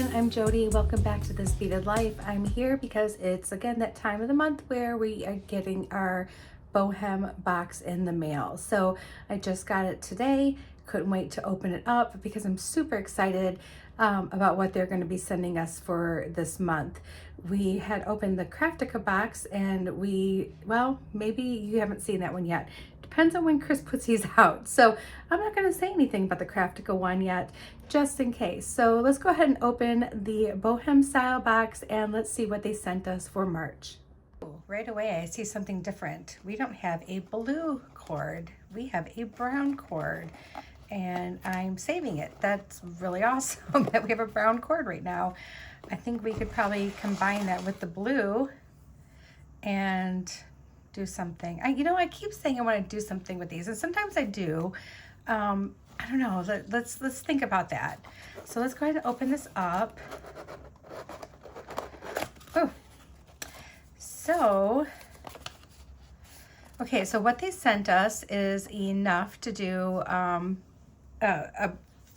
everyone, I'm Jody. Welcome back to This Beaded Life. I'm here because it's again that time of the month where we are getting our Bohem box in the mail. So I just got it today. Couldn't wait to open it up because I'm super excited about what they're going to be sending us for this month. We had opened the Craftica box and well, maybe you haven't seen that one yet. Depends on when Chris puts these out. So I'm not going to say anything about the Craftica one yet, just in case. So let's go ahead and open the Bohem Style Box and let's see what they sent us for March. Right away, I see something different. We don't have a blue cord. We have a brown cord, and I'm saving it. That's really awesome that we have a brown cord right now. I think we could probably combine that with the blue and do something. I keep saying I want to do something with these, and sometimes I do. I don't know. Let's think about that. So let's go ahead and open this up. Oh, so okay. So what they sent us is enough to do a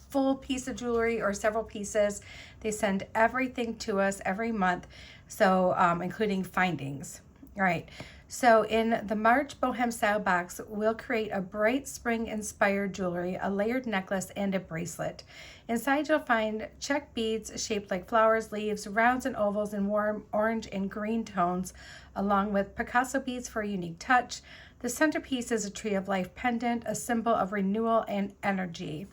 full piece of jewelry or several pieces. They send everything to us every month, so including findings. All right. So in the March Bohem Style Box, we'll create a bright spring-inspired jewelry, a layered necklace, and a bracelet. Inside, you'll find Czech beads shaped like flowers, leaves, rounds and ovals in warm orange and green tones, along with Picasso beads for a unique touch. The centerpiece is a tree of life pendant, a symbol of renewal and energy.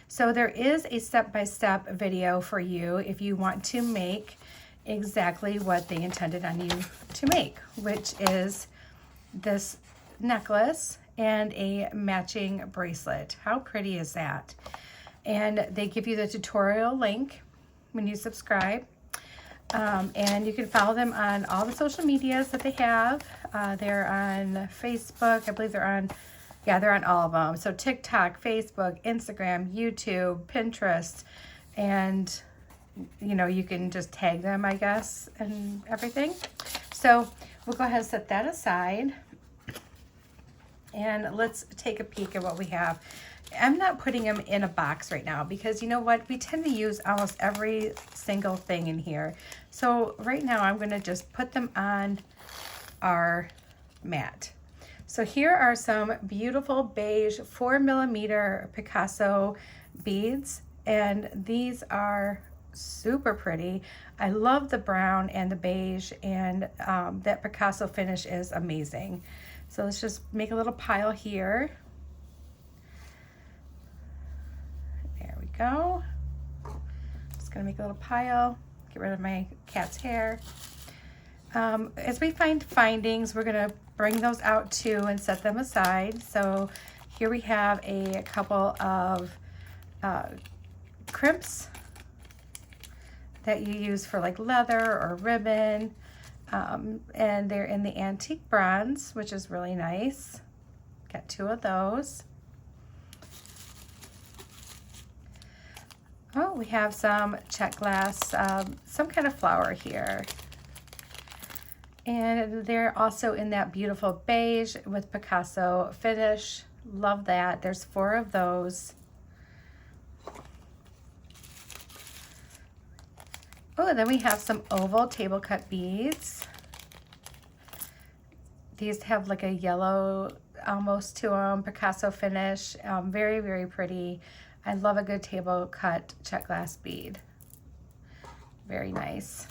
So there is a step-by-step video for you if you want to make exactly what they intended on you to make, which is this necklace and a matching bracelet. How pretty is that? And they give you the tutorial link when you subscribe. And you can follow them on all the social medias that they have. They're on Facebook. I believe they're on all of them. So TikTok, Facebook, Instagram, YouTube, Pinterest, and you can just tag them, I guess, and everything. So we'll go ahead and set that aside. And let's take a peek at what we have. I'm not putting them in a box right now because you know what? We tend to use almost every single thing in here. So right now I'm going to just put them on our mat. So here are some beautiful beige 4mm Picasso beads, and these are super pretty. I love the brown and the beige, and that Picasso finish is amazing. So let's just make a little pile here. There we go. Just gonna make a little pile, get rid of my cat's hair. As we find findings, we're gonna bring those out too and set them aside. So here we have a couple of crimps that you use for like leather or ribbon. And they're in the antique bronze, which is really nice. Got two of those. Oh, we have some Czech Glass, some kind of flower here. And they're also in that beautiful beige with Picasso finish. Love that. There's 4 of those. Oh, and then we have some oval table cut beads. These have like a yellow almost to them, Picasso finish. Very, very pretty. I love a good table cut Czech glass bead. Very nice.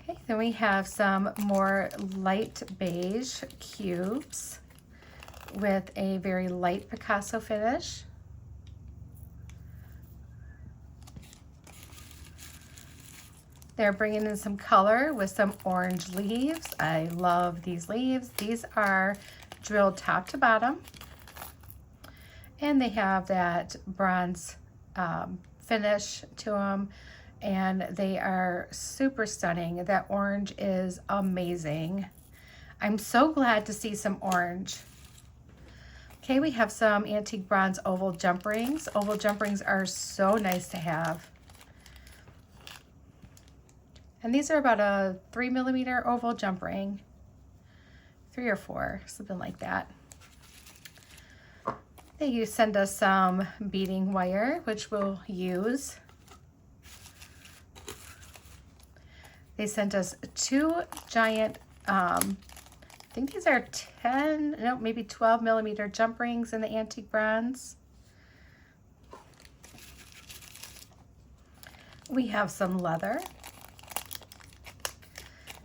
Okay, then we have some more light beige cubes with a very light Picasso finish. They're bringing in some color with some orange leaves. I love these leaves. These are drilled top to bottom. And they have that bronze finish to them. And they are super stunning. That orange is amazing. I'm so glad to see some orange. Okay, we have some antique bronze oval jump rings. Oval jump rings are so nice to have. And these are about a 3mm oval jump ring. 3 or 4, something like that. They send us some beading wire, which we'll use. They sent us 2 giant, I think these are 10, no, maybe 12 millimeter jump rings in the antique bronze. We have some leather.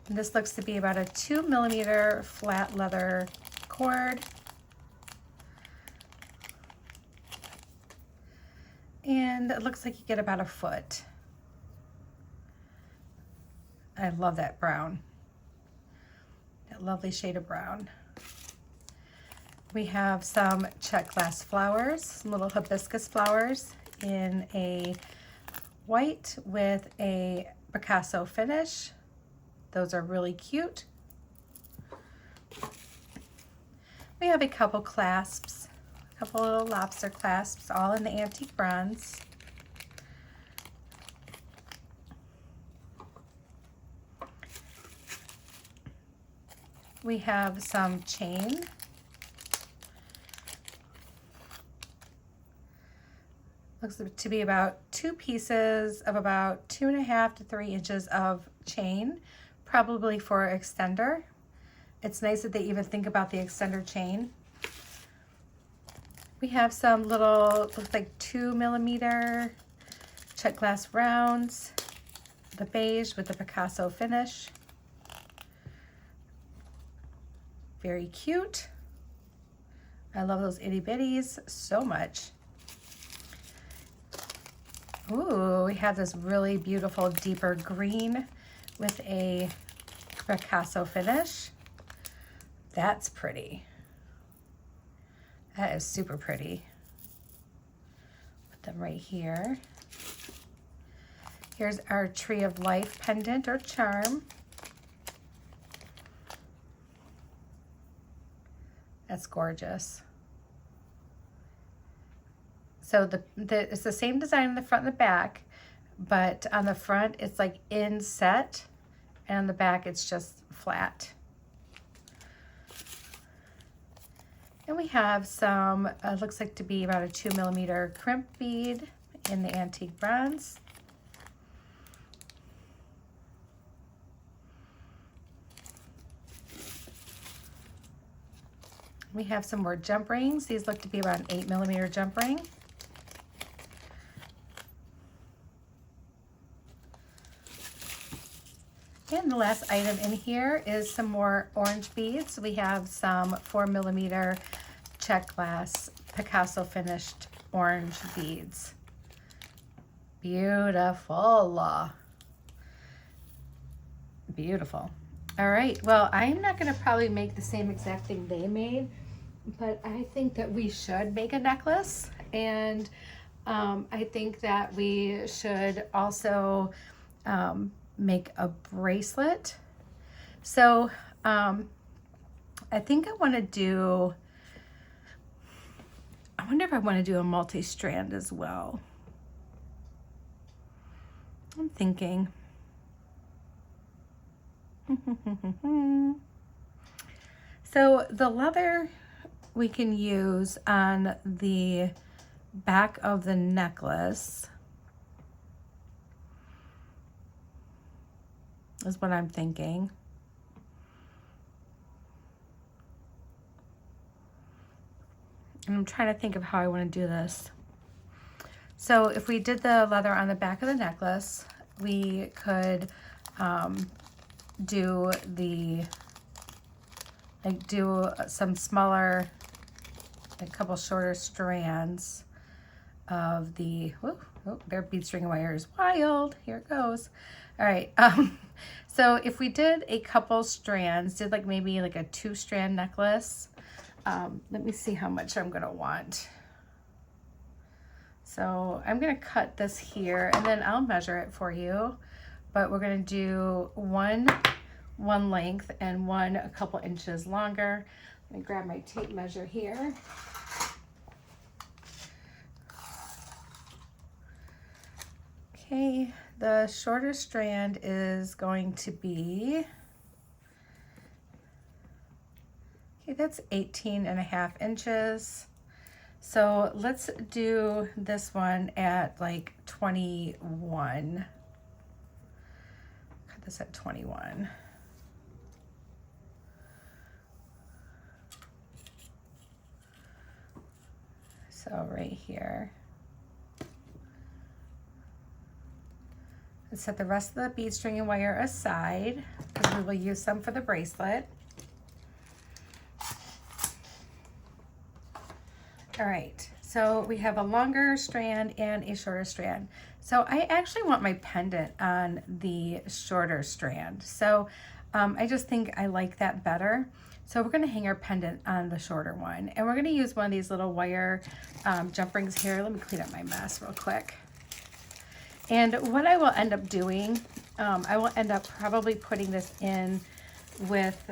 And this looks to be about a 2 millimeter flat leather cord. And it looks like you get about a foot. I love that brown. That lovely shade of brown. We have some Czech Glass flowers, some little hibiscus flowers in a white with a Picasso finish. Those are really cute. We have a couple clasps, a couple little lobster clasps, all in the antique bronze. We have some chain. Looks to be about 2 pieces of about 2.5 to 3 inches of chain, probably for extender. It's nice that they even think about the extender chain. We have some little, looks like 2 millimeter Czech Glass rounds, the beige with the Picasso finish. Very cute. I love those itty bitties so much. Ooh, we have this really beautiful deeper green with a Picasso finish. That's pretty. That is super pretty. Put them right here. Here's our Tree of Life pendant or charm. That's gorgeous. So it's the same design on the front and the back, but on the front it's like inset, and on the back it's just flat. And we have some, looks like to be about a 2 millimeter crimp bead in the antique bronze. We have some more jump rings. These look to be about an 8 millimeter jump ring. And the last item in here is some more orange beads. We have some 4 millimeter Czech Glass Picasso finished orange beads. Beautiful. Beautiful. All right, well, I'm not gonna probably make the same exact thing they made, but I think that we should make a necklace, and I think that we should also make a bracelet. So I think I wonder if I want to do a multi-strand as well. I'm thinking. So the leather we can use on the back of the necklace is what I'm thinking. And I'm trying to think of how I want to do this. So if we did the leather on the back of the necklace, we could do some smaller, a couple shorter strands of the, their bead string wire is wild. Here it goes. All right. So if we did a couple strands, did like maybe like a 2-strand necklace, let me see how much I'm gonna want. So I'm gonna cut this here and then I'll measure it for you, but we're gonna do one length and one a couple inches longer. Let me grab my tape measure here. Okay, the shorter strand is going to be, okay, that's 18.5 inches. So let's do this one at like 21. Cut this at 21. So right here. Let's set the rest of the bead string and wire aside because we will use some for the bracelet. All right, so we have a longer strand and a shorter strand. So I actually want my pendant on the shorter strand. So I just think I like that better. So we're gonna hang our pendant on the shorter one. And we're gonna use one of these little wire jump rings here. Let me clean up my mess real quick. And what I will end up doing, I will end up probably putting this in with,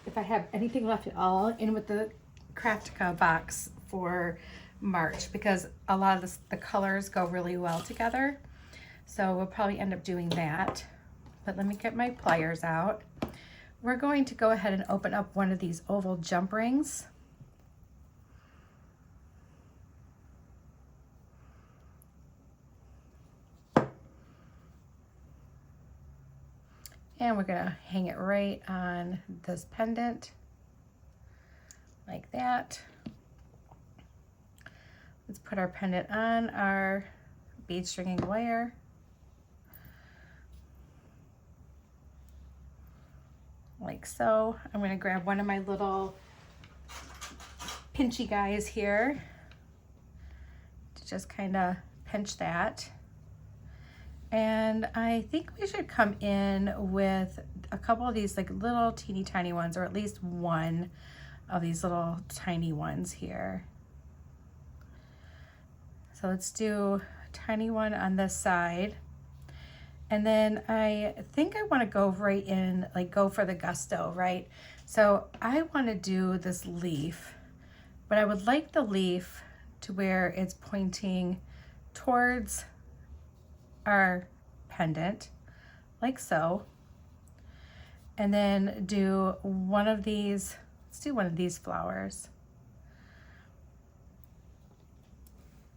if I have anything left at all, in with the Craftica box for March, because a lot of the colors go really well together. So we'll probably end up doing that. But let me get my pliers out. We're going to go ahead and open up one of these oval jump rings. And we're gonna hang it right on this pendant, like that. Let's put our pendant on our bead stringing wire. Like so. I'm gonna grab one of my little pinchy guys here to just kind of pinch that. And I think we should come in with a couple of these like little teeny tiny ones, or at least one of these little tiny ones here. So let's do a tiny one on this side. And then I think I want to go right in, like go for the gusto, right? So I want to do this leaf, but I would like the leaf to where it's pointing towards our pendant, like so. And then do one of these, let's do one of these flowers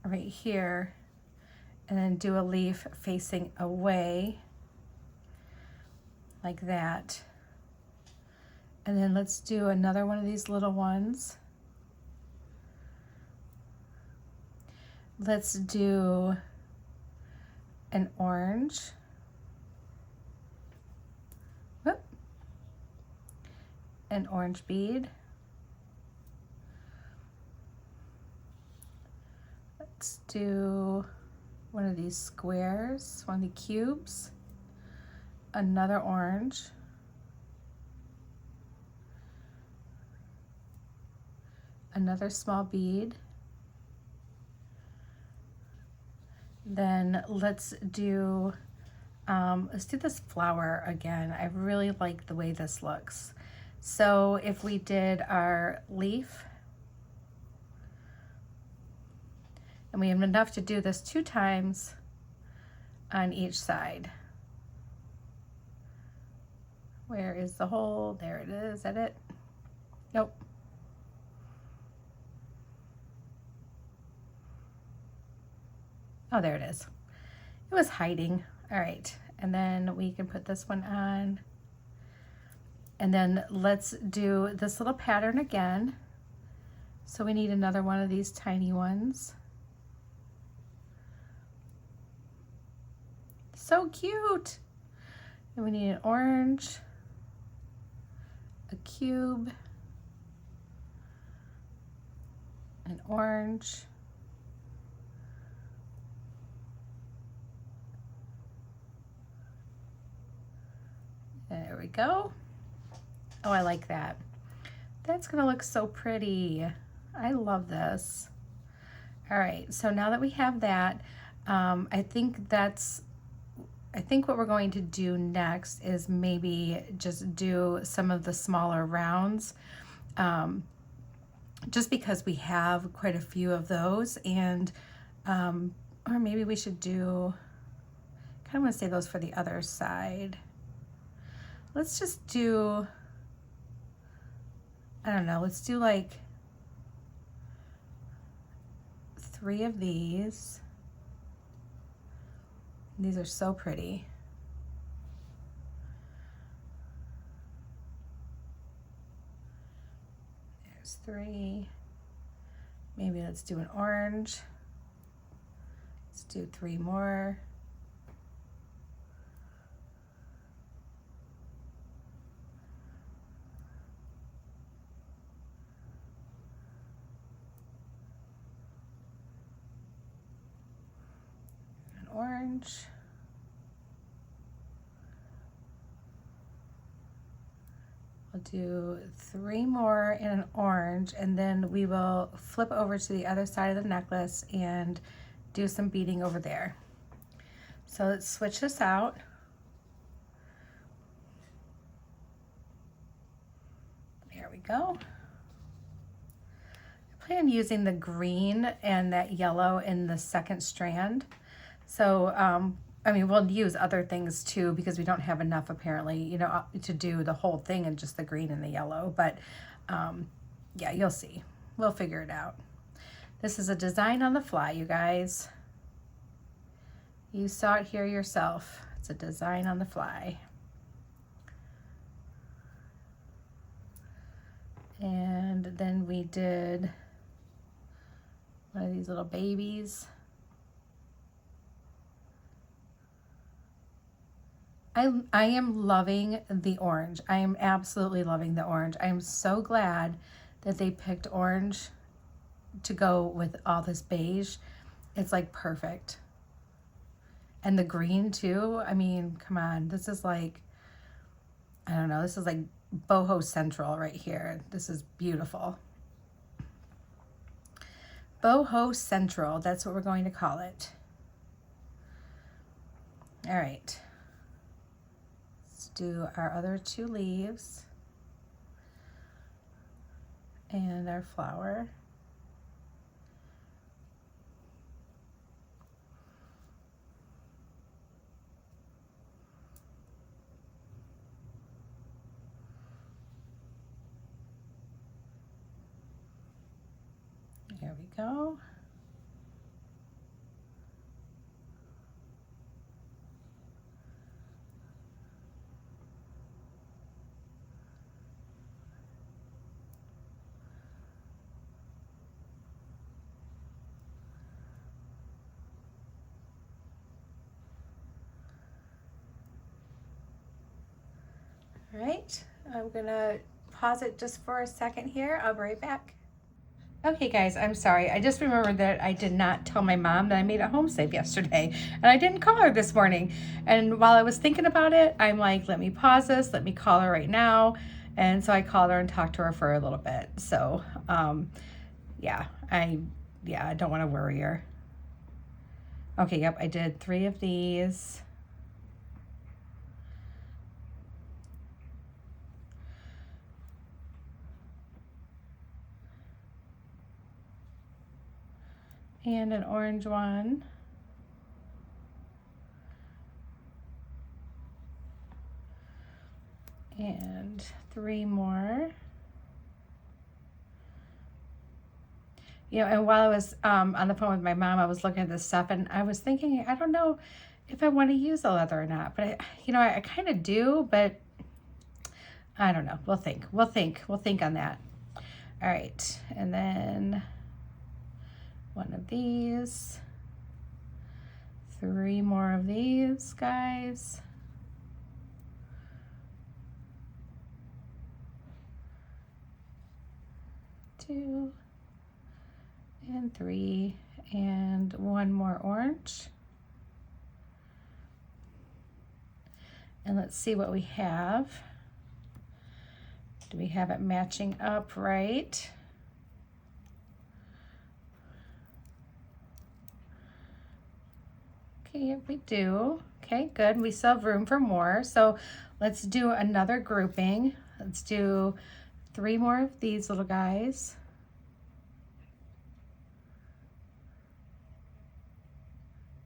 right here, and then do a leaf facing away like that. And then let's do another one of these little ones. Let's do an orange. Whoop. An orange bead. Let's do one of these squares, one of the cubes, another orange, another small bead. Then let's do this flower again. I really like the way this looks. So if we did our leaf, and we have enough to do this 2 times on each side. Where is the hole? There it is. Is that it? Nope. Oh, there it is. It was hiding. All right. And then we can put this one on. And then let's do this little pattern again. So we need another one of these tiny ones. So cute. And we need an orange, a cube, an orange, there we go. Oh, I like that. That's gonna look so pretty. I love this. All right, so now that we have that, I think what we're going to do next is maybe just do some of the smaller rounds, just because we have quite a few of those, and or maybe we should do, kind of want to save those for the other side. Let's just do, I don't know, let's do like 3 of these. These are so pretty. 3. Maybe let's do an orange. Let's do 3 more. An orange. We'll do 3 more in an orange, and then we will flip over to the other side of the necklace and do some beading over there. So let's switch this out. There we go. I plan on using the green and that yellow in the second strand. So, I mean, we'll use other things too because we don't have enough apparently, you know, to do the whole thing in just the green and the yellow. But yeah, you'll see. We'll figure it out. This is a design on the fly, you guys. You saw it here yourself. It's a design on the fly. And then we did one of these little babies. I am loving the orange. I am absolutely loving the orange. I am so glad that they picked orange to go with all this beige. It's like perfect. And the green too. I mean, come on. This is like, I don't know. This is like boho central right here. This is beautiful. Boho central. That's what we're going to call it. All right. Do our other 2 leaves and our flower. There we go. All right, I'm gonna pause it just for a second here. I'll be right back. Okay guys, I'm sorry. I just remembered that I did not tell my mom that I made a home save yesterday, and I didn't call her this morning. And while I was thinking about it, I'm like, let me pause this, let me call her right now. And so I called her and talked to her for a little bit. So yeah, I don't want to worry her. Okay, yep, I did 3 of these. And an orange one. And 3 more. You know, and while I was on the phone with my mom, I was looking at this stuff and I was thinking, I don't know if I want to use the leather or not, but I kind of do, but I don't know. We'll think on that. All right. And then one of these, 3 more of these guys. Two and 3 and 1 more orange. And let's see what we have. Do we have it matching up right? Okay, we do. Okay, good. We still have room for more. So let's do another grouping. Let's do 3 more of these little guys.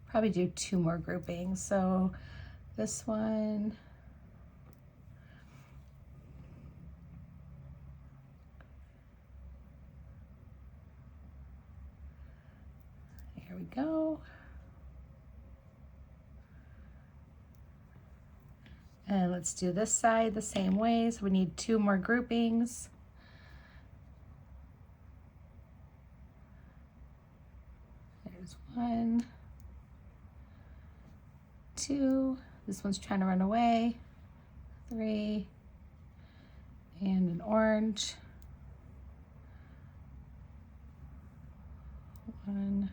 Probably do 2 more groupings. So this one. Here we go. And let's do this side the same way. So we need 2 more groupings. There's 1, 2, this one's trying to run away, 3, and an orange, 1,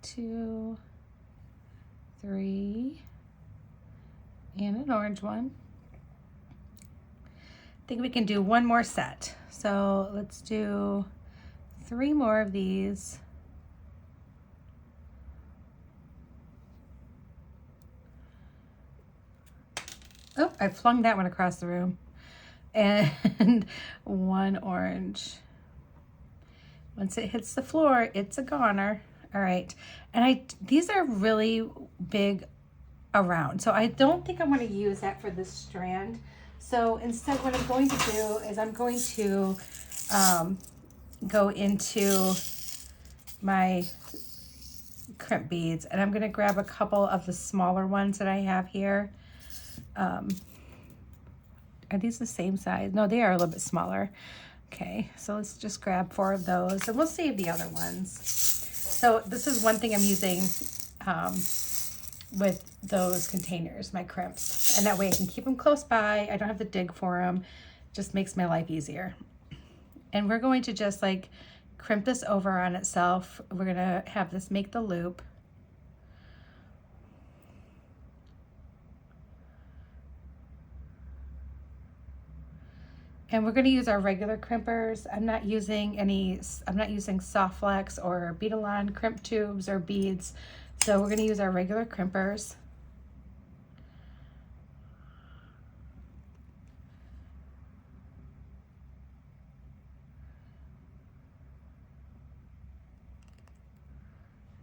2, 3, and an orange one. I think we can do one more set. So let's do 3 more of these. Oh, I flung that one across the room. And 1 orange. Once it hits the floor, it's a goner. All right, and these are really big around, so I don't think I'm going to use that for this strand. So instead, what I'm going to do is I'm going to go into my crimp beads, and I'm going to grab a couple of the smaller ones that I have here. Are these the same size? No, they are a little bit smaller. Okay, so let's just grab 4 of those, and we'll save the other ones. So this is one thing I'm using with those containers, my crimps. And that way I can keep them close by. I don't have to dig for them. Just makes my life easier. And we're going to just like crimp this over on itself. We're going to have this make the loop. And we're going to use our regular crimpers. I'm not using soft flex or bead-alon crimp tubes or beads. So we're going to use our regular crimpers.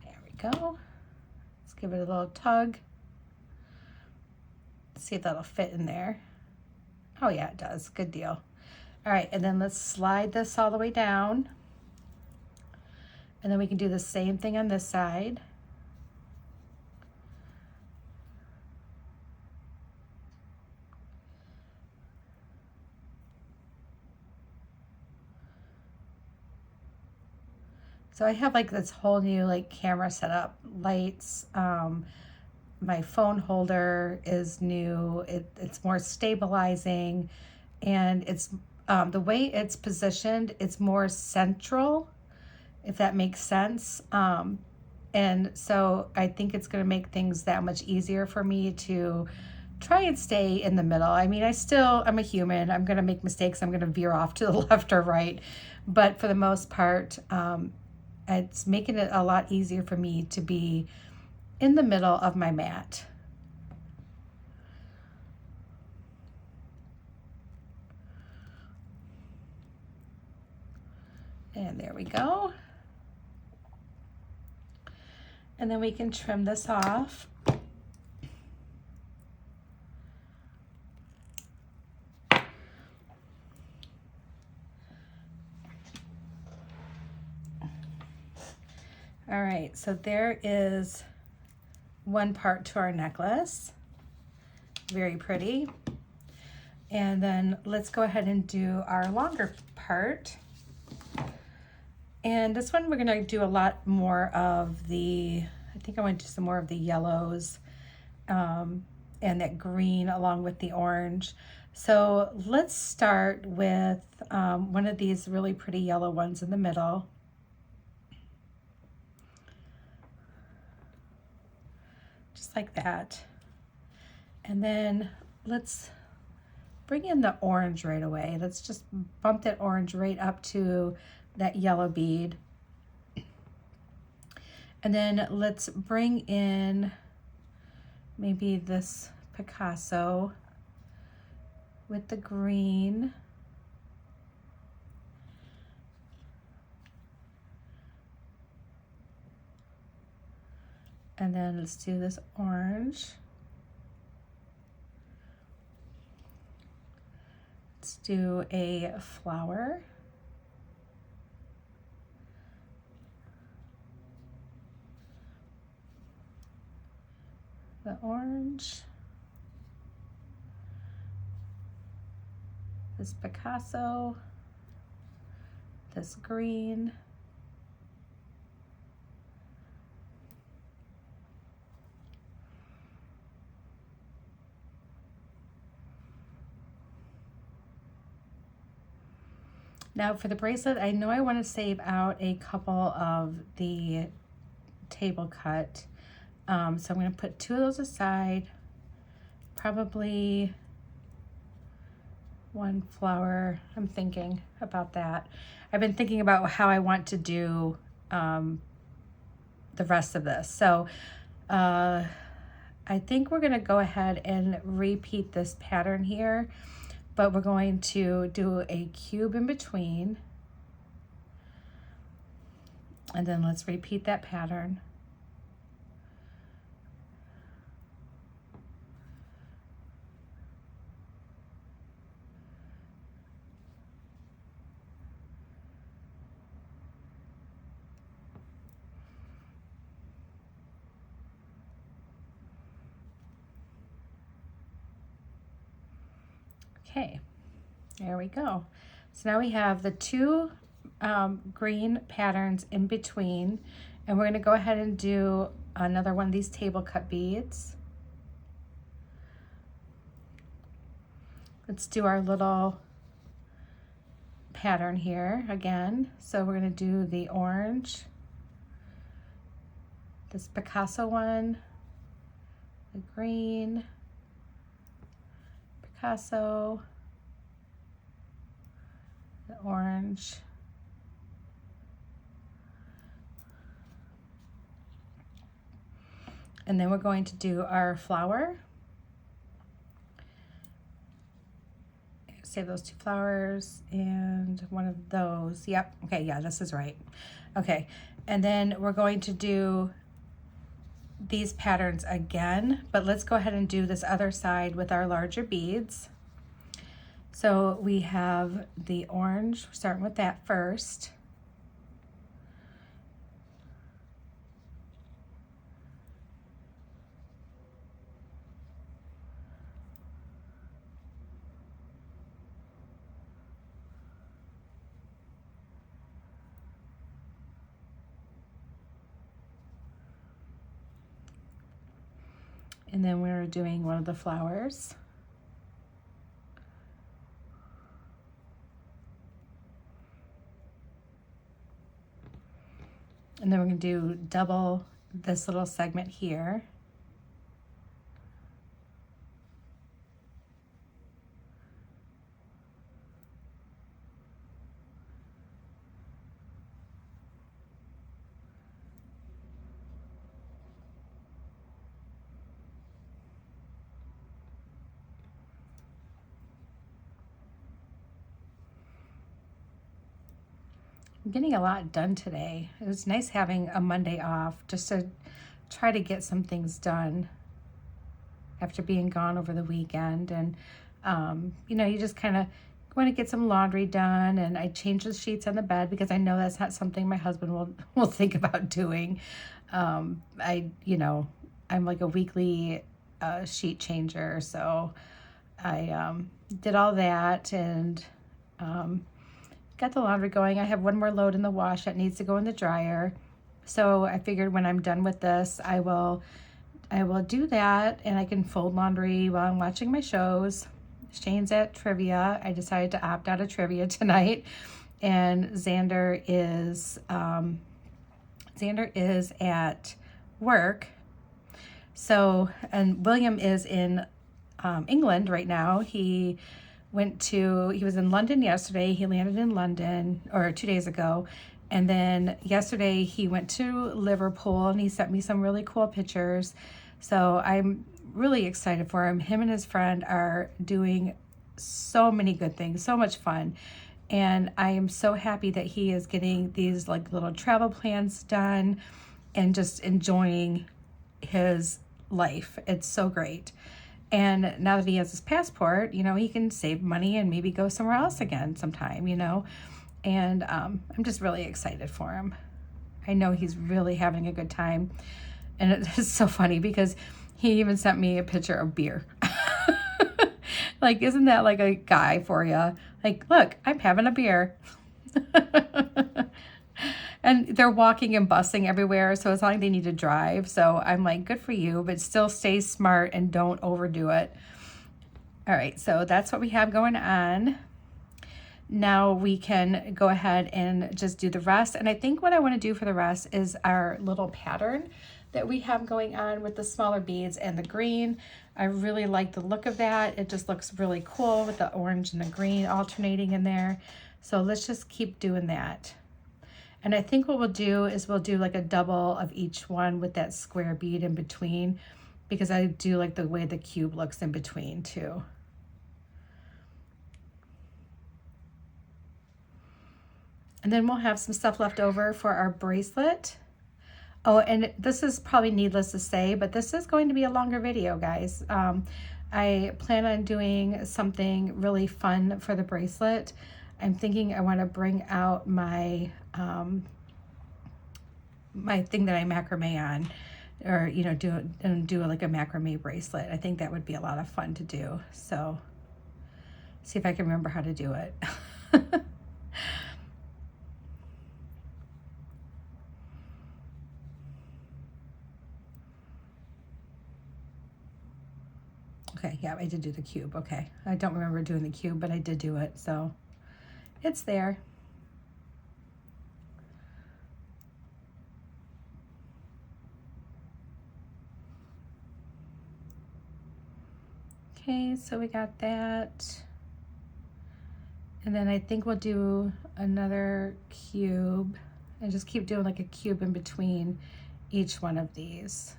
There we go. Let's give it a little tug. Let's see if that'll fit in there. Oh yeah, it does. Good deal. All right, and then let's slide this all the way down. And then we can do the same thing on this side. So I have like this whole new like camera setup, lights, my phone holder is new. It's more stabilizing, and it's the way it's positioned, it's more central, if that makes sense. And so I think it's going to make things that much easier for me to try and stay in the middle. I mean, I'm a human. I'm going to make mistakes. I'm going to veer off to the left or right. But for the most part, it's making it a lot easier for me to be in the middle of my mat. And there we go. And then we can trim this off. All right, so there is one part to our necklace. Very pretty. And then let's go ahead and do our longer part. And this one we're gonna do a lot more of I think I want to do some more of the yellows and that green along with the orange. So let's start with one of these really pretty yellow ones in the middle. Just like that. And then let's bring in the orange right away. Let's just bump that orange right up to that yellow bead. And then let's bring in maybe this Picasso with the green. And then let's do this orange. Let's do a flower. The orange. this Picasso, this green, now for the bracelet, I know I want to save out a couple of the table cut. So I'm going to put 2 of those aside, probably 1 flower. I'm thinking about that. I've been thinking about how I want to do the rest of this. So I think we're going to go ahead and repeat this pattern here, but we're going to do a cube in between. And then let's repeat that pattern. Okay, there we go. So now we have the 2 green patterns in between, and we're going to go ahead and do another one of these table cut beads. Let's do our little pattern here again. So we're going to do the orange, this Picasso one, the green, Picasso, the orange, and then we're going to do our flower. Save those 2 flowers and one of those. Yep, okay, yeah, this is right. Okay, and then we're going to do these patterns again, but let's go ahead and do this other side with our larger beads. So we have the orange, starting with that first. And then we're doing one of the flowers. And then we're going to do double this little segment here. I'm getting a lot done today. It was nice having a Monday off just to try to get some things done after being gone over the weekend. And, you know, you just kind of want to get some laundry done. And I changed the sheets on the bed because I know that's not something my husband will think about doing. You know, I'm like a weekly sheet changer. So I did all that and got the laundry going. I have one more load in the wash that needs to go in the dryer. So I figured when I'm done with this, I will do that and I can fold laundry while I'm watching my shows. Shane's at trivia. I decided to opt out of trivia tonight. And Xander is at work. So, and William is in England right now. He was in London yesterday. He landed in London, or 2 days ago. And then yesterday he went to Liverpool and he sent me some really cool pictures. So I'm really excited for him. Him and his friend are doing so many good things, so much fun. And I am so happy that he is getting these like little travel plans done and just enjoying his life. It's so great. And now that he has his passport, you know, he can save money and maybe go somewhere else again sometime, you know. And I'm just really excited for him. I know he's really having a good time. And it's so funny because he even sent me a picture of beer. Like, isn't that like a guy for you? Like, look, I'm having a beer. And they're walking and busing everywhere, so it's not like they need to drive. So I'm like, good for you, but still stay smart and don't overdo it. All right, so that's what we have going on. Now we can go ahead and just do the rest. And I think what I want to do for the rest is our little pattern that we have going on with the smaller beads and the green. I really like the look of that. It just looks really cool with the orange and the green alternating in there. So let's just keep doing that. And I think what we'll do is we'll do like a double of each one with that square bead in between, because I do like the way the cube looks in between too. And then we'll have some stuff left over for our bracelet. Oh, and this is probably needless to say, but this is going to be a longer video, guys. I plan on doing something really fun for the bracelet. I'm thinking I want to bring out my my thing that I macrame on, or you know, do like a macrame bracelet. I think that would be a lot of fun to do. So see if I can remember how to do it. Okay, yeah, I did do the cube. Okay, I don't remember doing the cube, but I did do it, so it's there. Okay, so we got that. And then I think we'll do another cube and just keep doing like a cube in between each one of these.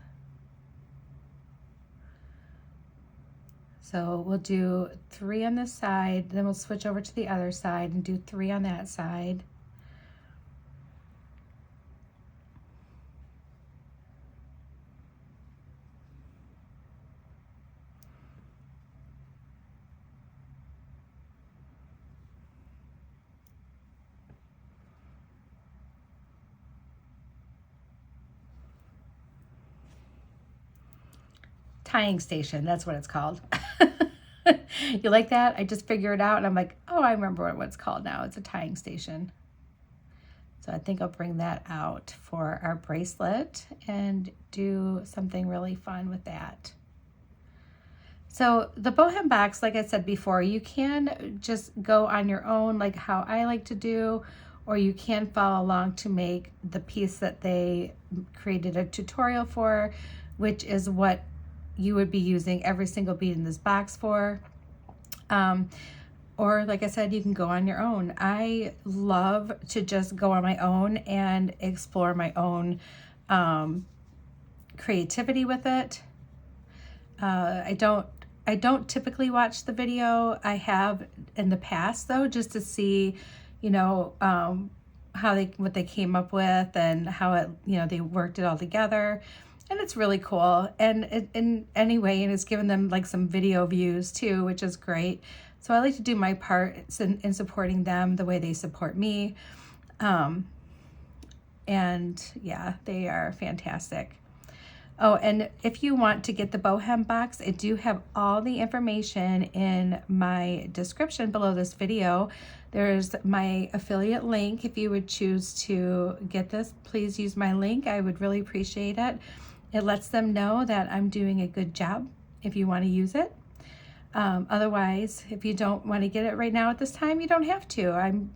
So we'll do 3 on this side, then we'll switch over to the other side and do 3 on that side. Tying station, that's what it's called. You like that? I just figured it out and I'm like, oh, I remember what it's called now. It's a tying station. So I think I'll bring that out for our bracelet and do something really fun with that. So the Bohem box, like I said before, you can just go on your own, like how I like to do, or you can follow along to make the piece that they created a tutorial for, which is what you would be using every single bead in this box for. Or like I said, you can go on your own. I love to just go on my own and explore my own creativity with it. I don't typically watch the video. I have in the past though, just to see, you know, what they came up with and how it, you know, they worked it all together. And it's really cool. And anyway, and it's given them like some video views too, which is great. So I like to do my part in supporting them the way they support me. And yeah, they are fantastic. Oh, and if you want to get the Bohem box, I do have all the information in my description below this video. There's my affiliate link. If you would choose to get this, please use my link. I would really appreciate it. It lets them know that I'm doing a good job if you want to use it. Otherwise, if you don't want to get it right now at this time, you don't have to.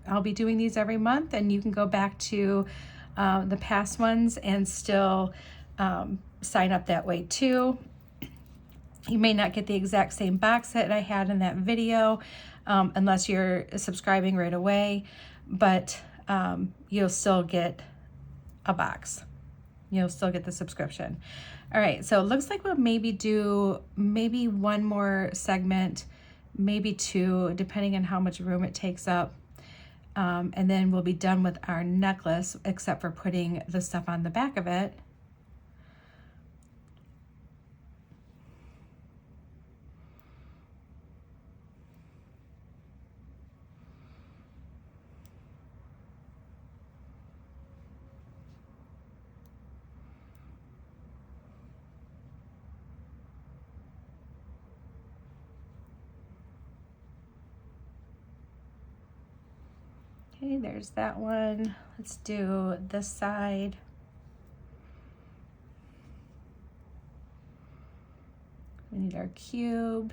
I'll be doing these every month, and you can go back to the past ones and still sign up that way too. You may not get the exact same box that I had in that video unless you're subscribing right away, but you'll still get a box. You'll still get the subscription. All right, so it looks like we'll maybe do one more segment, maybe 2, depending on how much room it takes up. And then we'll be done with our necklace, except for putting the stuff on the back of it. Okay, there's that one. Let's do this side. We need our cube,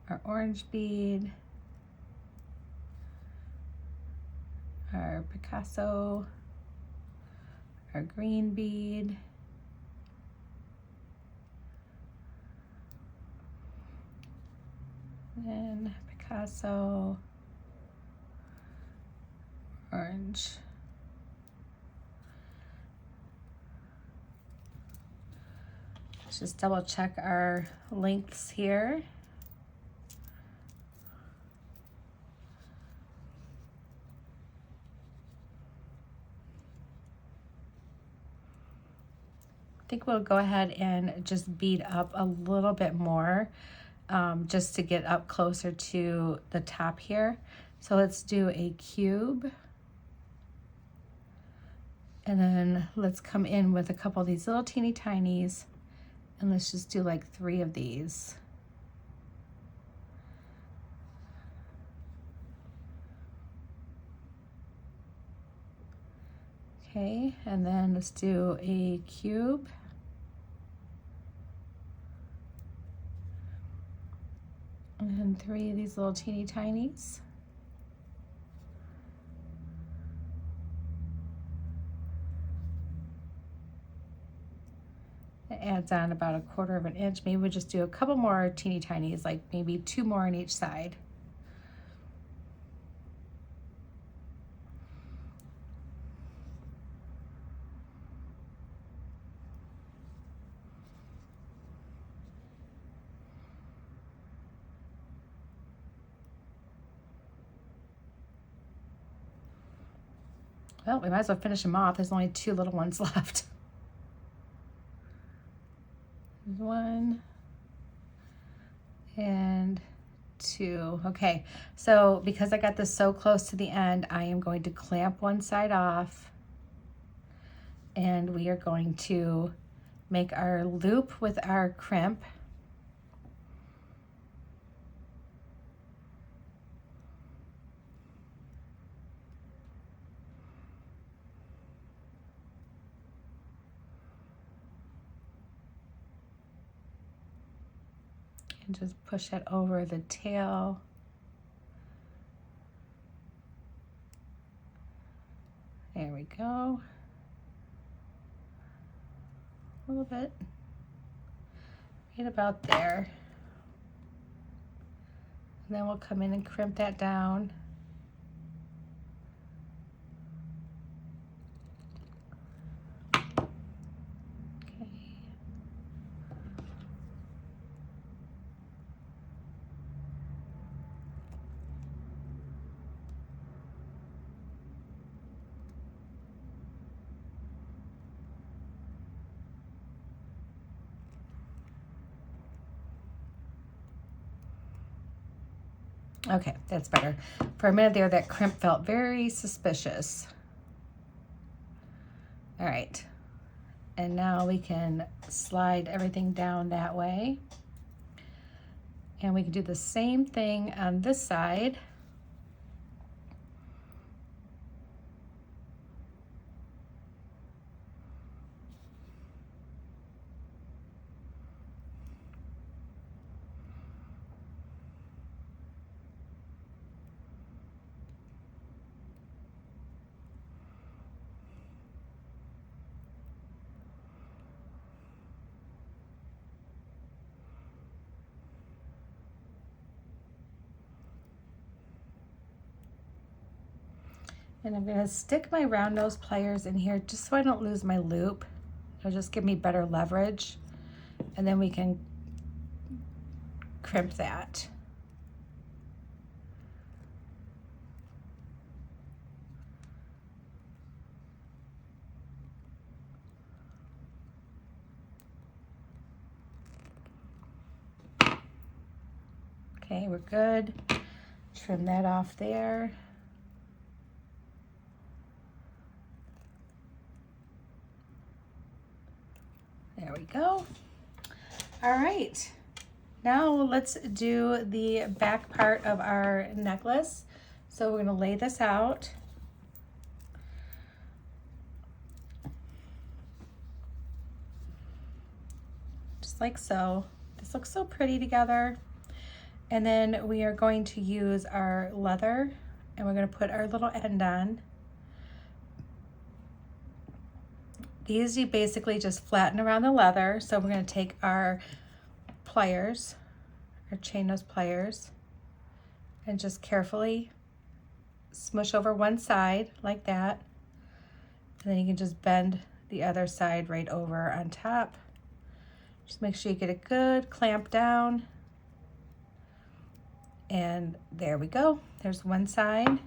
our orange bead, our Picasso, our green bead, and Picasso, orange. Let's just double check our lengths here. I think we'll go ahead and just bead up a little bit more just to get up closer to the top here. So let's do a cube. And then let's come in with a couple of these little teeny tinies. And let's just do like 3 of these. Okay, and then let's do a cube. And 3 of these little teeny tinies. It adds on about 1/4 of an inch. Maybe we'll just do a couple more teeny tinies, like maybe 2 more on each side. Well, we might as well finish them off. There's only 2 little ones left. 1 and 2. Okay, so because I got this so close to the end, I am going to clamp one side off, and we are going to make our loop with our crimp. And just push it over the tail. There we go. A little bit. Right about there. And then we'll come in and crimp that down. Okay, that's better. For a minute there, that crimp felt very suspicious. All right, and now we can slide everything down that way. And we can do the same thing on this side. And I'm gonna stick my round nose pliers in here just so I don't lose my loop. It'll just give me better leverage. And then we can crimp that. Okay, we're good. Trim that off there. There we go. All right, now let's do the back part of our necklace. So we're gonna lay this out. Just like so. This looks so pretty together. And then we are going to use our leather and we're gonna put our little end on. These you basically just flatten around the leather. So we're gonna take our pliers, our chain nose pliers, and just carefully smush over one side like that. And then you can just bend the other side right over on top. Just make sure you get a good clamp down. And there we go. There's one side. And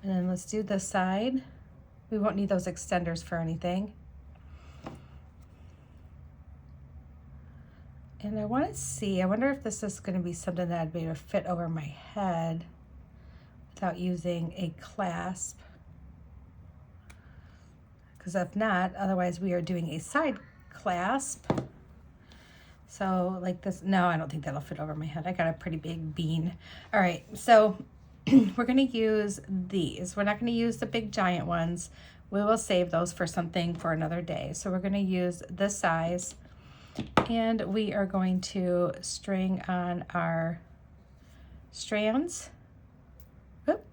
then let's do this side. We won't need those extenders for anything. And I want to see, I wonder if this is going to be something that I'd be able to fit over my head without using a clasp. Because if not, otherwise we are doing a side clasp. So like this, no, I don't think that'll fit over my head. I got a pretty big bean. All right, so we're gonna use these. We're not gonna use the big giant ones. We will save those for something for another day. So we're gonna use this size and we are going to string on our strands. Oop.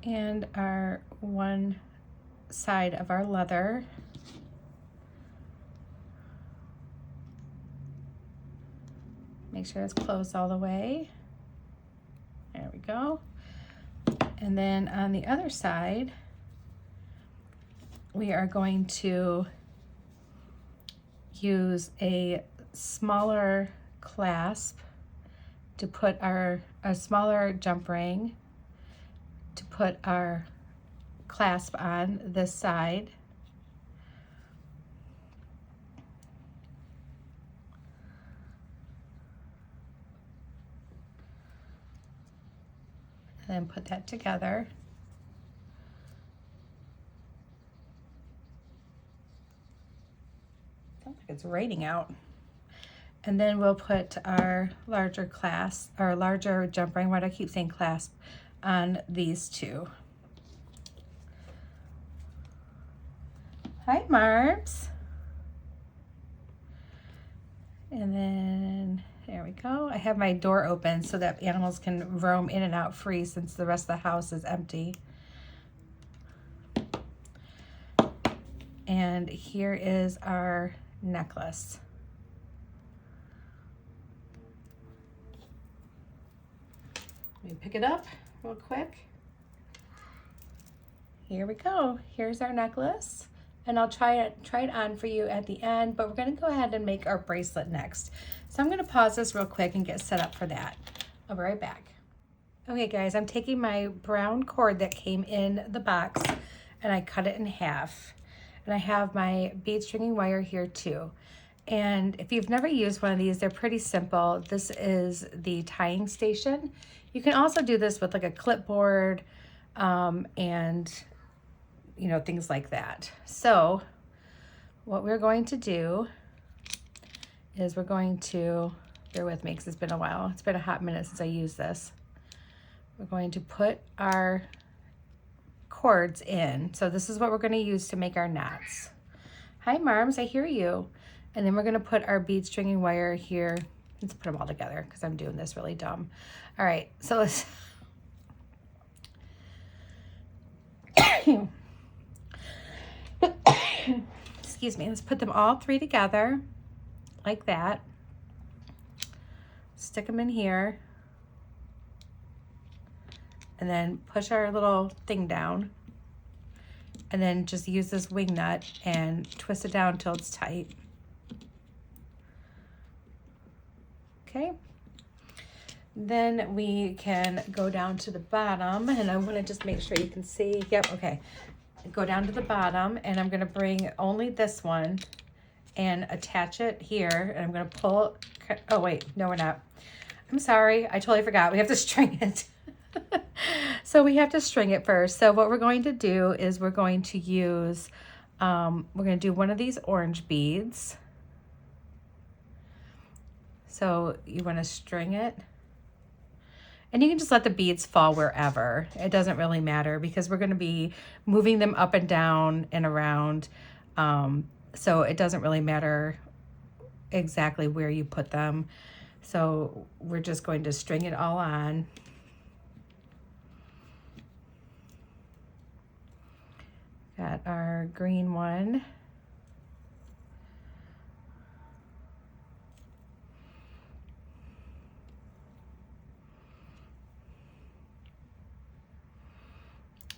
And our one side of our leather. Make sure it's closed all the way. There we go. And then on the other side, we are going to use a smaller clasp to put a smaller jump ring to put our clasp on this side. And then put that together. Sounds like it's raining out. And then we'll put our larger clasp, or larger jump ring, why do I keep saying clasp, on these two. Hi, Marbs. And then there we go. I have my door open so that animals can roam in and out free since the rest of the house is empty. And here is our necklace. Let me pick it up real quick. Here we go. Here's our necklace. And I'll try it on for you at the end, but we're gonna go ahead and make our bracelet next. So I'm gonna pause this real quick and get set up for that. I'll be right back. Okay guys, I'm taking my brown cord that came in the box and I cut it in half. And I have my bead stringing wire here too. And if you've never used one of these, they're pretty simple. This is the tying station. You can also do this with like a clipboard and you know, things like that. So what we're going to do is we're going to, bear with me because it's been a while. It's been a hot minute since I used this. We're going to put our cords in. So this is what we're going to use to make our knots. Hi, Marms, I hear you. And then we're going to put our bead stringing wire here. Let's put them all together because I'm doing this really dumb. All right, so let's excuse me, let's put them all three together like that. Stick them in here and then push our little thing down and then just use this wing nut and twist it down until it's tight. Okay. Then we can go down to the bottom and I want to just make sure you can see. Yep, okay. Go down to the bottom and I'm going to bring only this one and attach it here and I'm going to pull. Oh wait, no we're not. I'm sorry, I totally forgot. We have to string it. So we have to string it first. So what we're going to do is we're going to use, we're going to do one of these orange beads. So you want to string it. And you can just let the beads fall wherever. It doesn't really matter because we're going to be moving them up and down and around. So it doesn't really matter exactly where you put them. So we're just going to string it all on. Got our green one.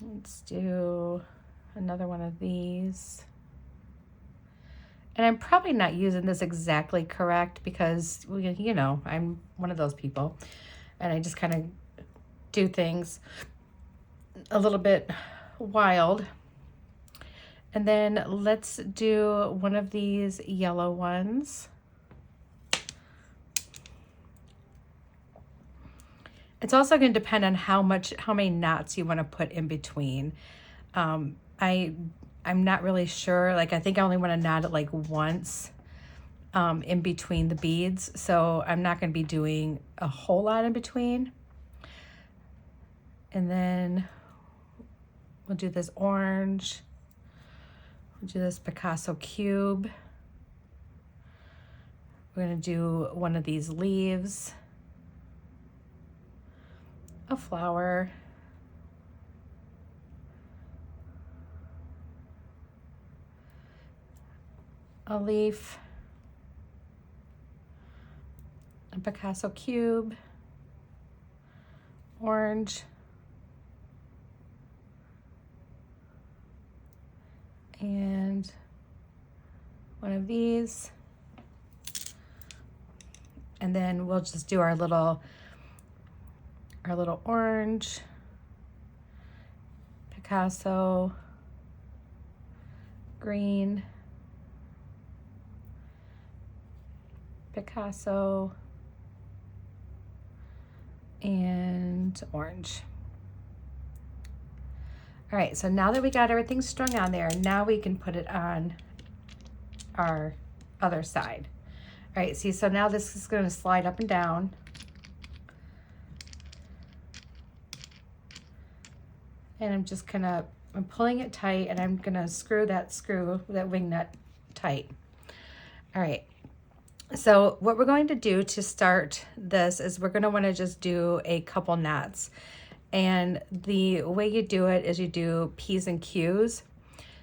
Let's do another one of these. And I'm probably not using this exactly correct because, you know, I'm one of those people. And I just kind of do things a little bit wild. And then let's do one of these yellow ones. It's also going to depend on how many knots you want to put in between. I'm not really sure. Like, I think I only want to knot it like once in between the beads. So I'm not going to be doing a whole lot in between. And then we'll do this orange. We'll do this Picasso cube. We're going to do one of these leaves. A flower. A leaf. A Picasso cube. Orange. And one of these. And then we'll just do our little orange, Picasso, green, Picasso, and orange. All right, so now that we got everything strung on there, now we can put it on our other side. All right, see, so now this is going to slide up and down. And I'm just gonna, I'm pulling it tight and I'm gonna screw that wing nut tight. All right, so what we're going to do to start this is we're gonna wanna just do a couple knots. And the way you do it is you do P's and Q's.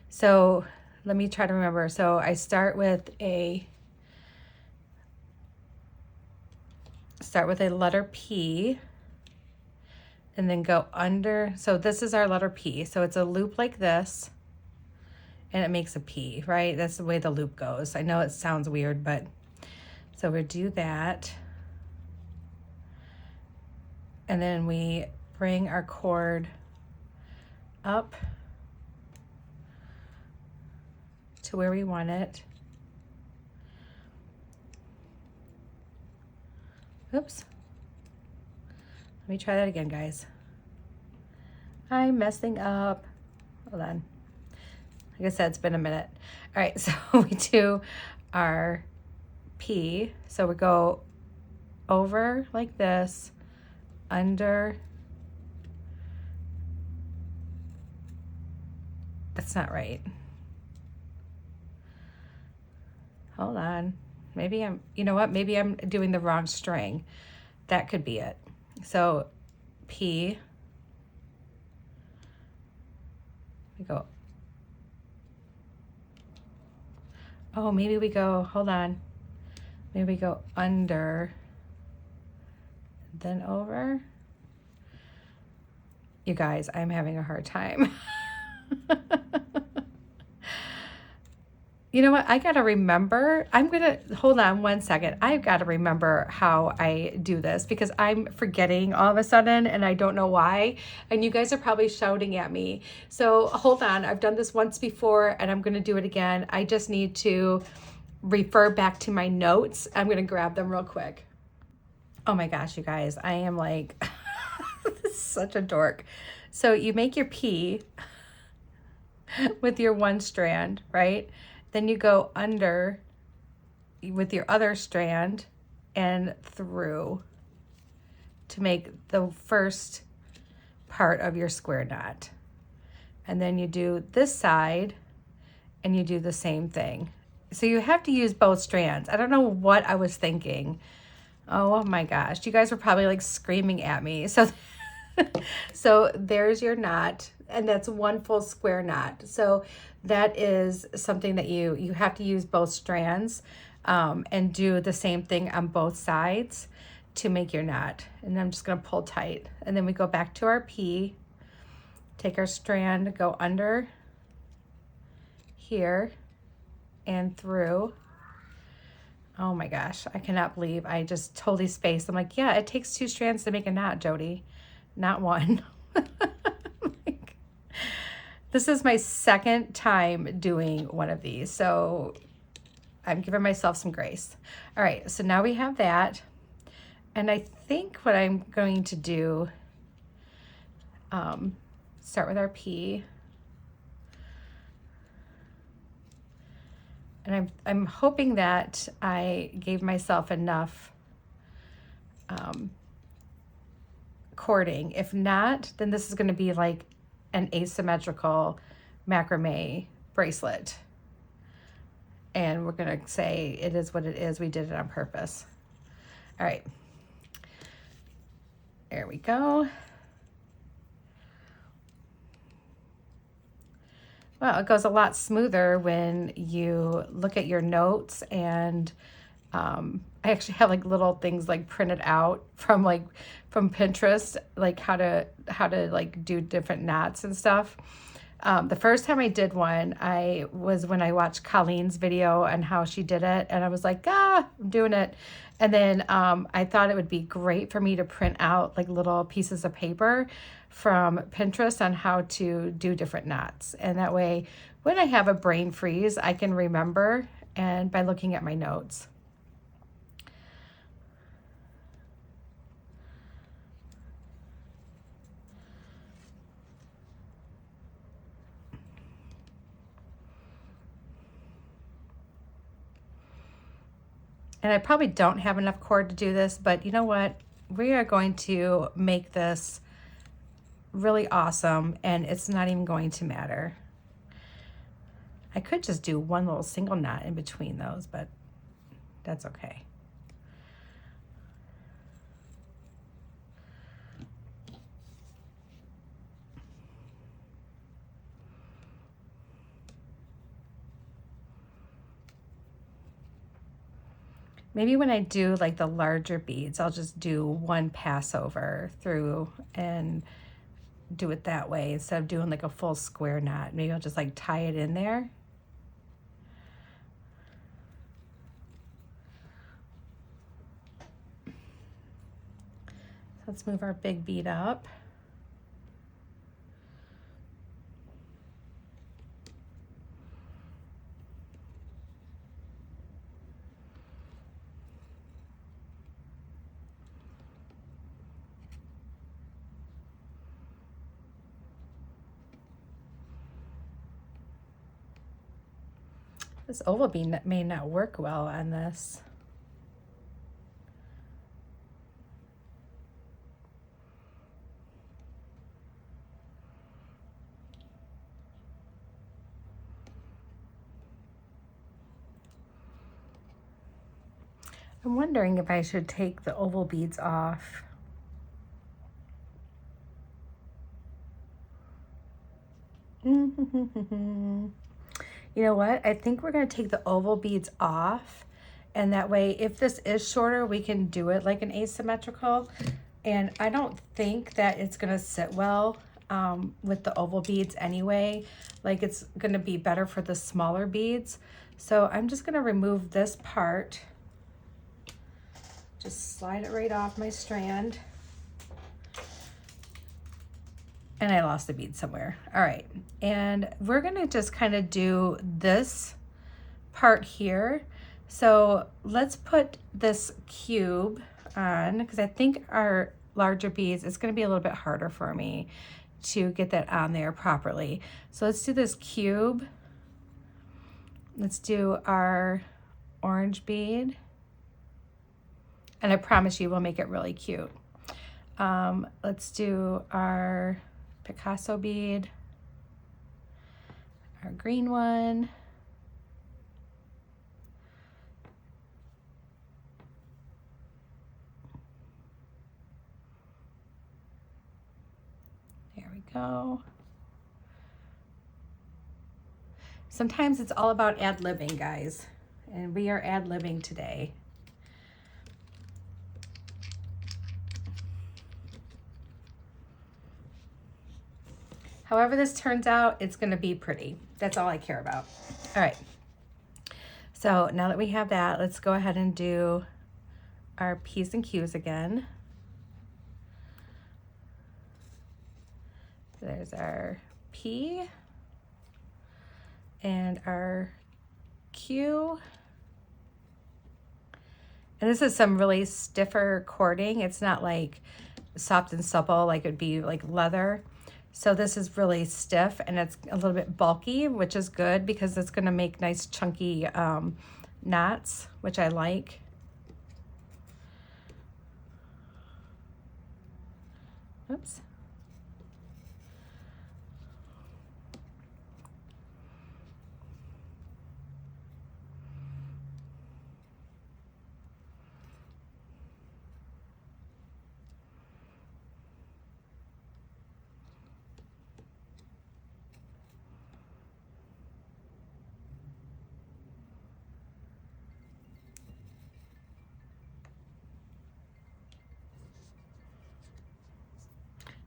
So let me try to remember. So I start with a letter P, and then go under. So this is our letter P. So it's a loop like this, and it makes a P, right? That's the way the loop goes. I know it sounds weird, but so we do that. And then we bring our cord up to where we want it. Oops. Let me try that again, guys. I'm messing up. Hold on. Like I said, it's been a minute. All right, so we do our P. So we go over like this, under. That's not right. Hold on. Maybe I'm, you know what? Maybe I'm doing the wrong string. That could be it. So P, we go, oh, maybe we go, hold on, maybe we go under, then over. You guys, I'm having a hard time. You know what? I got to remember. Hold on one second. I've got to remember how I do this because I'm forgetting all of a sudden and I don't know why. And you guys are probably shouting at me. So hold on. I've done this once before and I'm going to do it again. I just need to refer back to my notes. I'm going to grab them real quick. Oh my gosh, you guys. I am like such a dork. So you make your P with your one strand, right? Then you go under with your other strand and through to make the first part of your square knot. And then you do this side and you do the same thing. So you have to use both strands. I don't know what I was thinking. Oh my gosh, you guys were probably like screaming at me. So, so there's your knot, and that's one full square knot. So that is something that you have to use both strands and do the same thing on both sides to make your knot. And I'm just gonna pull tight. And then we go back to our P, take our strand, go under here and through. Oh my gosh, I cannot believe I just totally spaced. I'm like, yeah, it takes 2 strands to make a knot, Jody, not 1. This is my second time doing one of these, so I'm giving myself some grace. All right, so now we have that. And I think what I'm going to do, start with our P. And I'm hoping that I gave myself enough cording. If not, then this is going to be like an asymmetrical macrame bracelet. And we're going to say it is what it is. We did it on purpose. All right. There we go. Well, it goes a lot smoother when you look at your notes, and I actually have like little things like printed out from Pinterest, like how to like do different knots and stuff. The first time I did one, was when I watched Colleen's video and how she did it, and I was like, I'm doing it. And then I thought it would be great for me to print out like little pieces of paper from Pinterest on how to do different knots. And that way, when I have a brain freeze, I can remember, and by looking at my notes. And I probably don't have enough cord to do this, but you know what? We are going to make this really awesome, and it's not even going to matter. I could just do one little single knot in between those, but that's okay. Maybe when I do like the larger beads, I'll just do one pass over through and do it that way instead of doing like a full square knot. Maybe I'll just like tie it in there. Let's move our big bead up. This oval bead may not work well on this. I'm wondering if I should take the oval beads off. You know what? I think we're going to take the oval beads off, and that way if this is shorter, we can do it like an asymmetrical. And I don't think that it's going to sit well with the oval beads anyway. Like, it's going to be better for the smaller beads. So I'm just going to remove this part. Just slide it right off my strand. And I lost the bead somewhere. All right, and we're gonna just kind of do this part here. So let's put this cube on, because I think our larger beads, it's gonna be a little bit harder for me to get that on there properly. So let's do this cube. Let's do our orange bead. And I promise you we'll make it really cute. Let's do our Picasso bead, our green one. There we go. Sometimes it's all about ad-libbing, guys, and we are ad-libbing today. However this turns out, it's going to be pretty. That's all I care about. All right. So now that we have that, let's go ahead and do our P's and Q's again. There's our P and our Q. And this is some really stiffer cording. It's not like soft and supple like it'd be like leather. So this is really stiff and it's a little bit bulky, which is good because it's going to make nice chunky knots, which I like. Oops.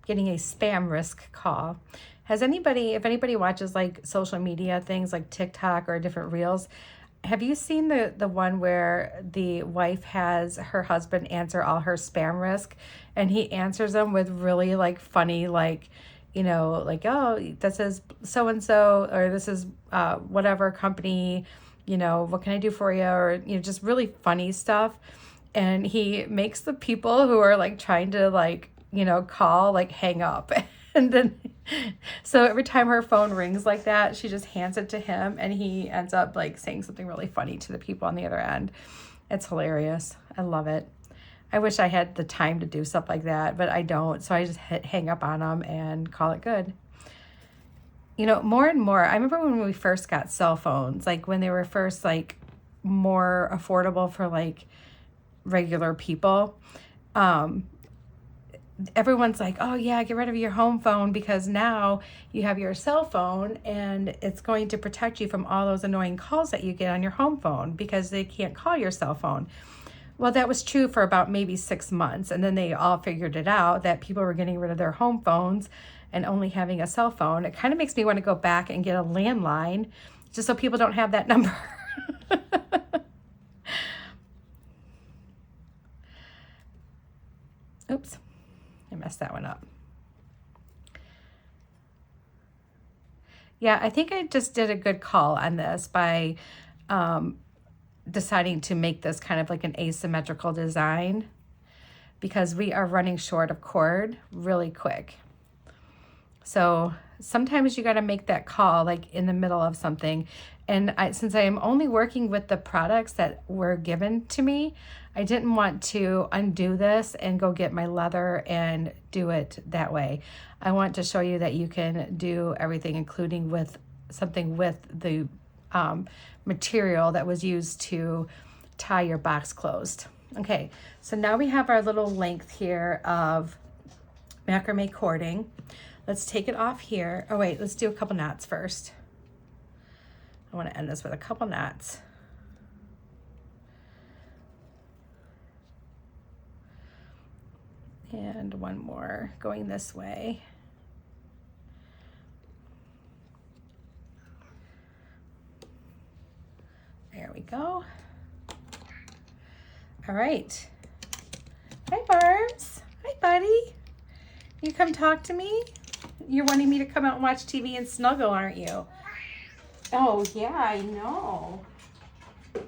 Getting a spam risk call. Has anybody, if anybody watches like social media things like TikTok or different reels, have you seen the one where the wife has her husband answer all her spam risk and he answers them with really like funny, like, you know, like, oh, this is so-and-so, or this is whatever company, you know, what can I do for you? Or, you know, just really funny stuff. And he makes the people who are like trying to like, you know, call, like hang up. And then, so every time her phone rings like that, she just hands it to him and he ends up like saying something really funny to the people on the other end. It's hilarious. I love it. I wish I had the time to do stuff like that, but I don't. So I just hang up on them and call it good. You know, more and more, I remember when we first got cell phones, like when they were first like more affordable for like regular people, everyone's like, oh yeah, get rid of your home phone because now you have your cell phone and it's going to protect you from all those annoying calls that you get on your home phone because they can't call your cell phone. Well, that was true for about maybe 6 months. And then they all figured it out that people were getting rid of their home phones and only having a cell phone. It kind of makes me want to go back and get a landline just so people don't have that number. Oops. I messed that one up. Yeah, I think I just did a good call on this by deciding to make this kind of like an asymmetrical design because we are running short of cord really quick. So sometimes you got to make that call like in the middle of something. And since I am only working with the products that were given to me, I didn't want to undo this and go get my leather and do it that way. I want to show you that you can do everything, including with something with the material that was used to tie your box closed. Okay, so now we have our little length here of macrame cording. Let's take it off here. Oh wait, let's do a couple knots first. I want to end this with a couple knots. And one more going this way. There we go. All right. Hi, Barbs. Hi, buddy. You come talk to me? You're wanting me to come out and watch TV and snuggle, aren't you? Oh, yeah, I know.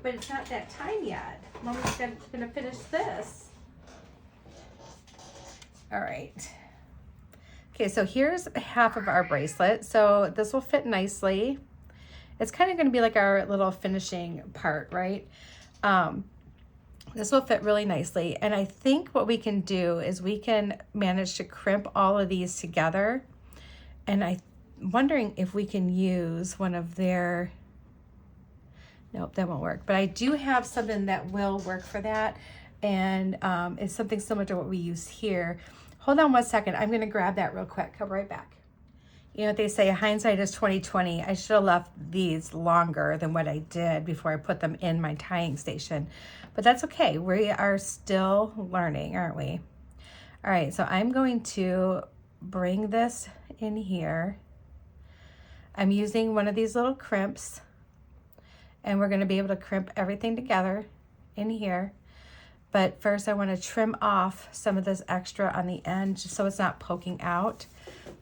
But it's not that time yet. Mommy's gonna finish this. All right. Okay, so here's half of our bracelet. So this will fit nicely. It's kind of going to be like our little finishing part, right? This will fit really nicely. And I think what we can do is we can manage to crimp all of these together. And I'm wondering if we can use one of their, nope, that won't work. But I do have something that will work for that. And it's something similar to what we use here. Hold on one second. I'm gonna grab that real quick. Come right back. You know what they say, hindsight is 20/20. I should have left these longer than what I did before I put them in my tying station. But that's okay. We are still learning, aren't we? All right, so I'm going to bring this in here. I'm using one of these little crimps, and we're gonna be able to crimp everything together in here. But first I wanna trim off some of this extra on the end just so it's not poking out.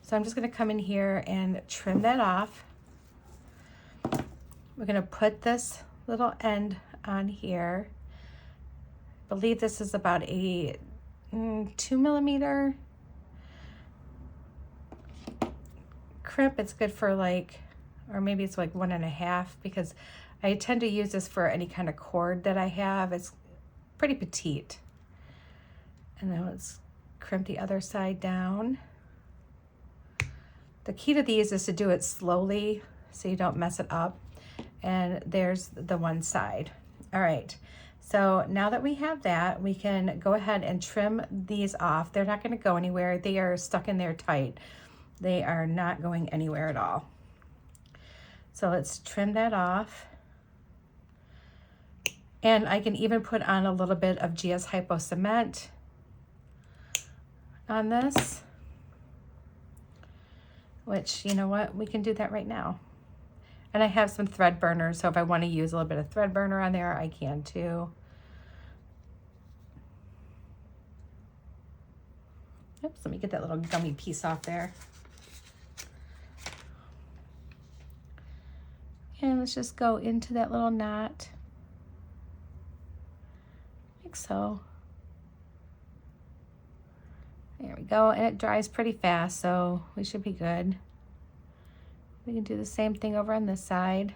So I'm just gonna come in here and trim that off. We're gonna put this little end on here. I believe this is about a 2mm crimp. It's good for like, or maybe it's like 1.5, because I tend to use this for any kind of cord that I have. It's pretty petite. And then let's crimp the other side down. The key to these is to do it slowly so you don't mess it up. And there's the one side. All right, so now that we have that, we can go ahead and trim these off. They're not gonna go anywhere. They are stuck in there tight. They are not going anywhere at all. So let's trim that off. And I can even put on a little bit of GS Hypo Cement on this, which, you know what, we can do that right now. And I have some thread burners, so if I want to use a little bit of thread burner on there, I can too. Oops, let me get that little gummy piece off there. And let's just go into that little knot, like so. There we go, and it dries pretty fast, so we should be good. We can do the same thing over on this side.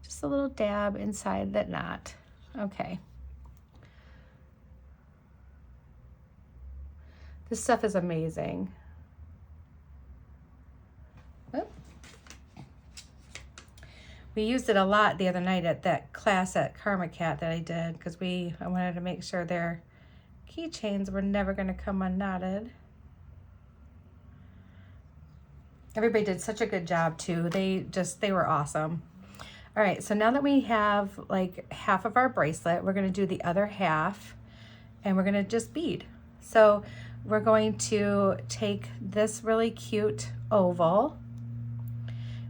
Just a little dab inside that knot. Okay. This stuff is amazing. Oop. We used it a lot the other night at that class at Karma Cat that I did, because I wanted to make sure their keychains were never going to come unknotted. Everybody did such a good job too. They were awesome. All right, so now that we have like half of our bracelet, we're going to do the other half, and we're going to just bead. So we're going to take this really cute oval.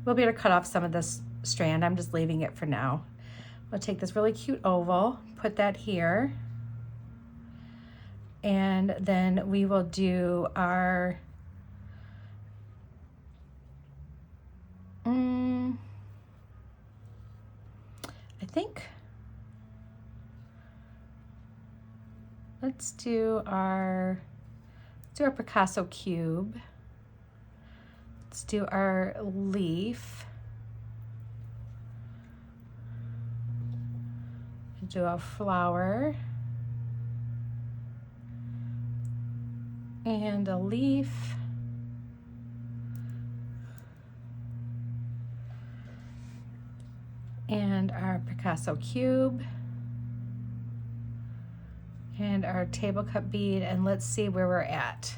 We'll be able to cut off some of this strand. I'm just leaving it for now. We'll take this really cute oval, put that here, and then we will do our let's do our Picasso cube. Let's do our leaf. Do a flower and a leaf. And our Picasso cube and our table cut bead, and let's see where we're at.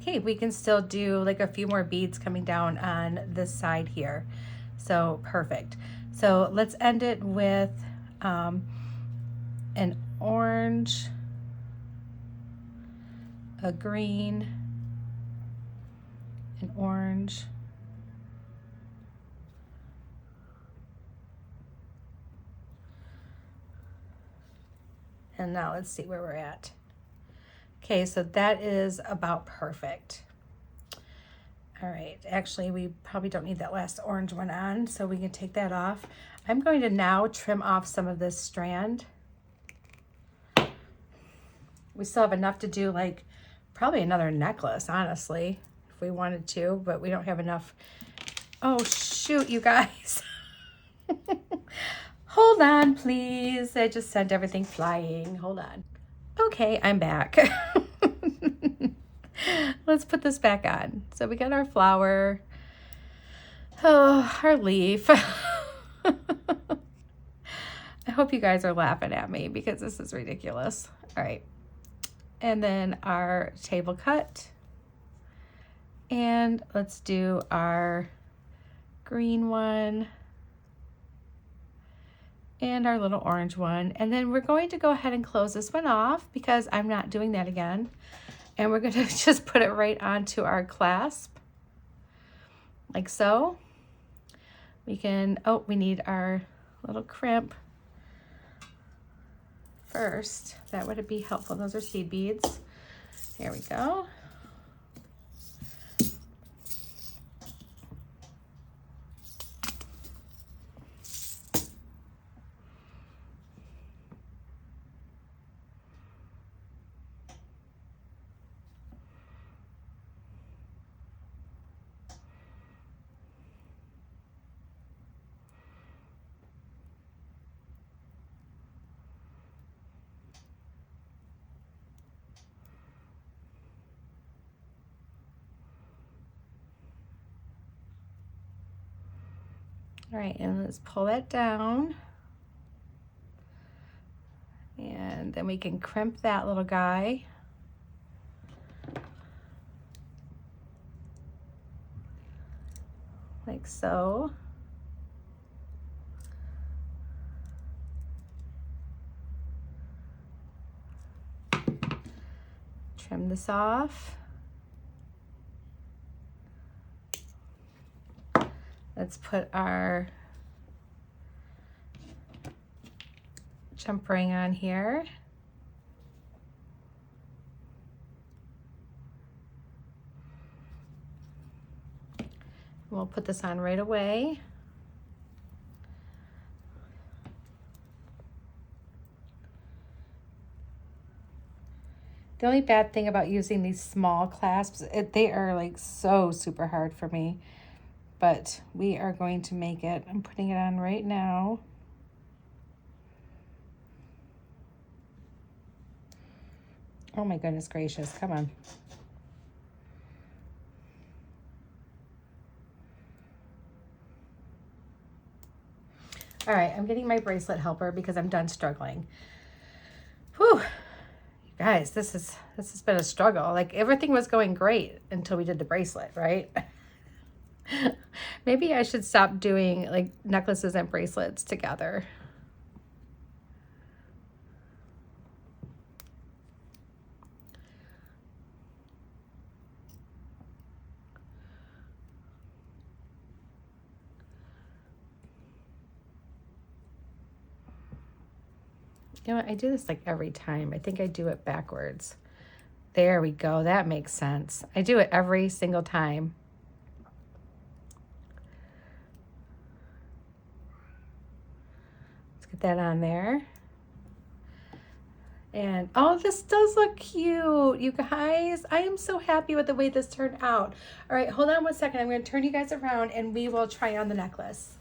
Okay, we can still do like a few more beads coming down on this side here. So perfect. So let's end it with an orange, a green, an orange, and now let's see where we're at. Okay, so that is about perfect. All right, actually we probably don't need that last orange one on, so we can take that off. I'm going to now trim off some of this strand. We still have enough to do like probably another necklace, honestly, if we wanted to, but we don't have enough. Oh, shoot, you guys. Hold on, please. I just sent everything flying. Hold on. Okay, I'm back. Let's put this back on. So we got our flower. Oh, our leaf. I hope you guys are laughing at me because this is ridiculous. All right. And then our table cut. And let's do our green one. And our little orange one. And then we're going to go ahead and close this one off because I'm not doing that again. And we're going to just put it right onto our clasp, like so. We can, oh, we need our little crimp first. That would be helpful. Those are seed beads. There we go. All right, and let's pull that down. And then we can crimp that little guy. Like so. Trim this off. Let's put our jump ring on here. We'll put this on right away. The only bad thing about using these small clasps, they are like so super hard for me. But we are going to make it. I'm putting it on right now. Oh my goodness gracious, come on. All right, I'm getting my bracelet helper because I'm done struggling. Whew. You guys, this has been a struggle. Like everything was going great until we did the bracelet, right? Maybe I should stop doing like necklaces and bracelets together. You know what? I do this like every time. I think I do it backwards. There we go. That makes sense. I do it every single time. That on there. And oh, this does look cute, you guys. I am so happy with the way this turned out. All right, hold on 1 second. I'm going to turn you guys around and we will try on the necklace.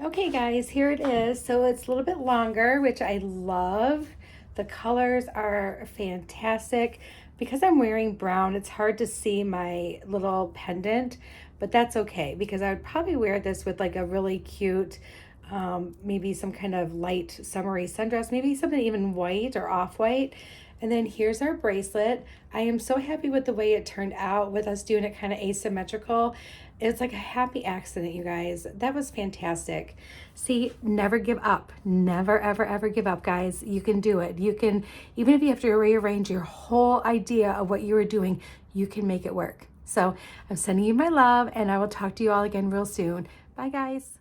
Okay guys, here it is. So it's a little bit longer, which I love. The colors are fantastic. Because I'm wearing brown, it's hard to see my little pendant, but that's okay because I would probably wear this with like a really cute maybe some kind of light summery sundress, maybe something even white or off-white. And then here's our bracelet. I am so happy with the way it turned out with us doing it kind of asymmetrical. It's like a happy accident, you guys. That was fantastic. See, never give up. Never, ever, ever give up, guys. You can do it. You can, even if you have to rearrange your whole idea of what you were doing, you can make it work. So I'm sending you my love and I will talk to you all again real soon. Bye, guys.